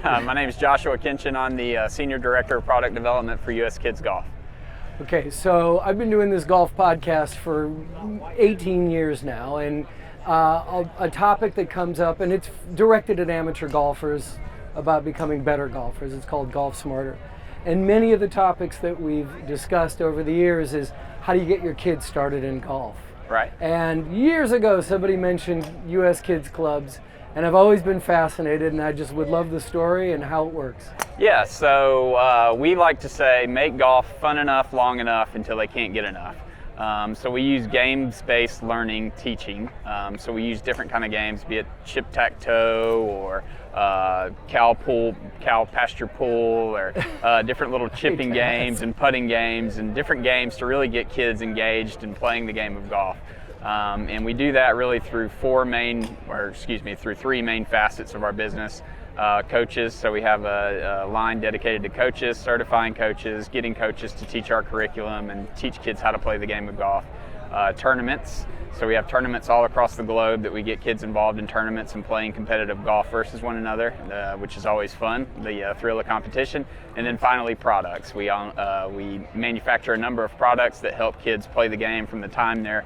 My name is Joshua Kinchin. I'm the Senior Director of Product Development for U.S.Kids Golf. Okay, so I've been doing this golf podcast for 18 years now, and a topic that comes up, and it's directed at amateur golfers about becoming better golfers. It's called Golf Smarter. And many of the topics that we've discussed over the years is how do you get your kids started in golf? Right. And years ago, somebody mentioned U.S.Kids clubs, and I've always been fascinated, and I just would love the story and how it works. Yeah, so we like to say make golf fun enough, long enough until they can't get enough. So we use games-based learning teaching. So we use different kind of games, be it chip-tack-toe or cow pasture pool, or different little chipping games and putting games and different games to really get kids engaged in playing the game of golf. And we do that really through three main facets of our business. Coaches, so we have a line dedicated to coaches, certifying coaches, getting coaches to teach our curriculum and teach kids how to play the game of golf. Tournaments, so we have tournaments all across the globe that we get kids involved in tournaments and playing competitive golf versus one another, which is always fun, the thrill of competition. And then finally, products. We manufacture a number of products that help kids play the game from the time they're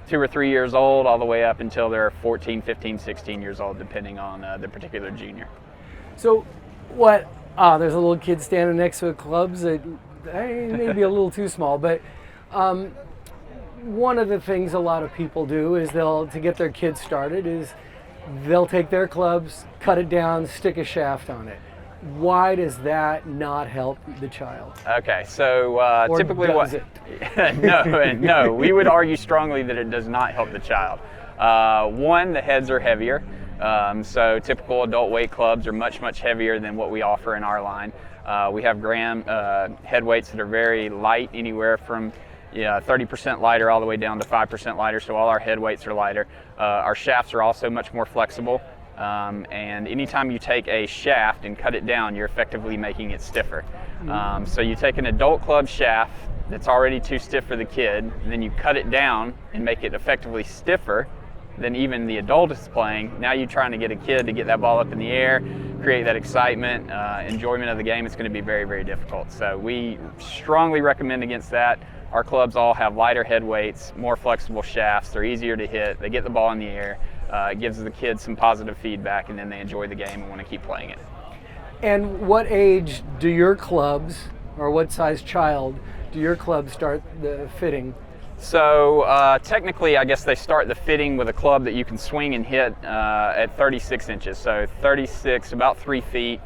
2 or 3 years old all the way up until they're 14, 15, 16 years old, depending on the particular junior. So there's a little kid standing next to the clubs that may be a little too small, but one of the things a lot of people do is to get their kids started is they'll take their clubs, cut it down, stick a shaft on it. Why does that not help the child? Okay, so typically does it? No, we would argue strongly that it does not help the child. One, the heads are heavier. So typical adult weight clubs are much, much heavier than what we offer in our line. We have head weights that are very light, anywhere from 30% lighter all the way down to 5% lighter, so all our head weights are lighter. Our shafts are also much more flexible, and anytime you take a shaft and cut it down, you're effectively making it stiffer. So you take an adult club shaft that's already too stiff for the kid, and then you cut it down and make it effectively stiffer than even the adult is playing. Now you're trying to get a kid to get that ball up in the air, create that excitement, enjoyment of the game. It's going to be very, very difficult. So we strongly recommend against that. Our clubs all have lighter head weights, more flexible shafts. They're easier to hit. They get the ball in the air. It gives the kids some positive feedback, and then they enjoy the game and want to keep playing it. And what age do your clubs, or what size child do your clubs start the fitting? So technically, I guess they start the fitting with a club that you can swing and hit at 36 inches. So 36, about 3 feet,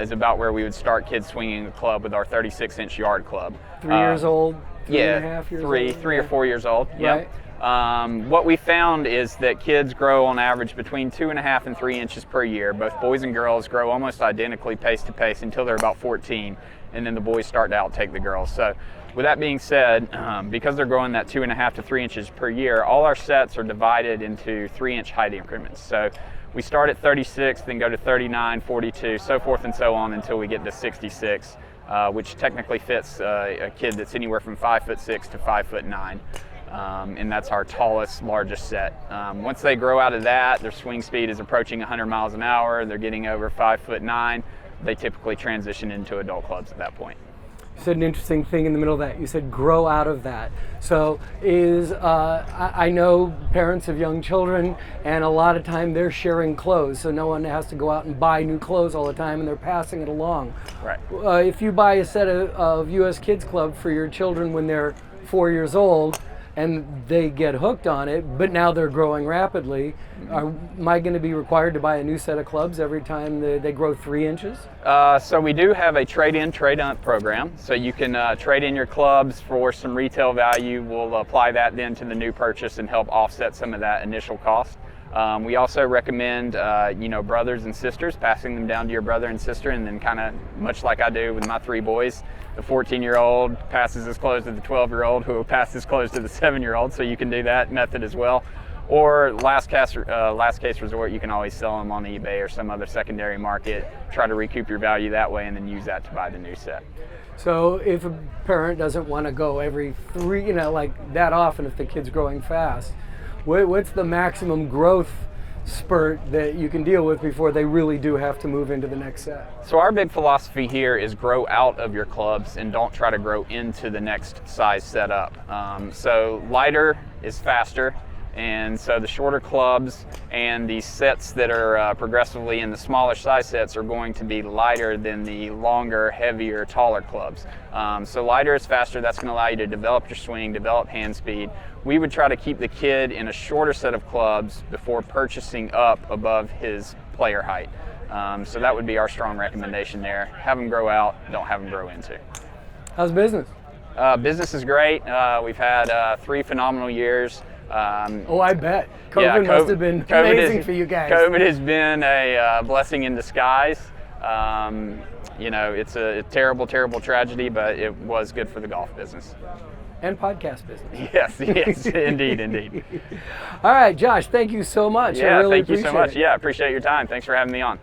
is about where we would start kids swinging a club with our 36-inch yard club. 3 years old? Three Yeah, and a half years three old? or 4 years old. Right. Yep. What we found is that kids grow on average between 2.5 and 3 inches per year. Both boys and girls grow almost identically pace to pace until they're about 14, and then the boys start to outtake the girls. So with that being said, because they're growing that 2.5 to 3 inches per year, all our sets are divided into 3-inch height increments. So we start at 36, then go to 39, 42, so forth and so on until we get to 66, which technically fits a kid that's anywhere from 5'6" to 5'9". And that's our tallest, largest set. Once they grow out of that, their swing speed is approaching 100 miles an hour. They're getting over 5'9". They typically transition into adult clubs at that point. You said an interesting thing in the middle of that. You said grow out of that. So I know parents of young children, and a lot of time they're sharing clothes, so no one has to go out and buy new clothes all the time, and they're passing it along. Right. If you buy a set of U.S.Kids Club for your children when they're 4 years old, and they get hooked on it, but now they're growing rapidly, am I going to be required to buy a new set of clubs every time they grow 3 inches? So we do have a trade-in, trade-out program. So you can trade in your clubs for some retail value. We'll apply that then to the new purchase and help offset some of that initial cost. We also recommend, brothers and sisters, passing them down to your brother and sister, and then kind of much like I do with my 3 boys, the 14-year-old passes his clothes to the 12-year-old, who will pass his clothes to the 7-year-old. So you can do that method as well. Or last case resort, you can always sell them on eBay or some other secondary market, try to recoup your value that way, and then use that to buy the new set. So if a parent doesn't want to go every 3, like that often if the kid's growing fast, what's the maximum growth spurt that you can deal with before they really do have to move into the next set? So our big philosophy here is grow out of your clubs and don't try to grow into the next size set up. So lighter is faster, and so the shorter clubs and the sets that are progressively in the smaller size sets are going to be lighter than the longer, heavier, taller clubs. So lighter is faster. That's going to allow you to develop your swing, develop hand speed. We would try to keep the kid in a shorter set of clubs before purchasing up above his player height. So that would be our strong recommendation there. Have them grow out, don't have them grow into. How's business? Business is great. We've had 3 phenomenal years. I bet. COVID must have been amazing for you guys. COVID has been a blessing in disguise. It's a terrible, terrible tragedy, but it was good for the golf business. And podcast business. Yes, indeed. All right, Josh, thank you so much. Yeah, I really thank you so appreciate much. it. Yeah, appreciate your time. Thanks for having me on.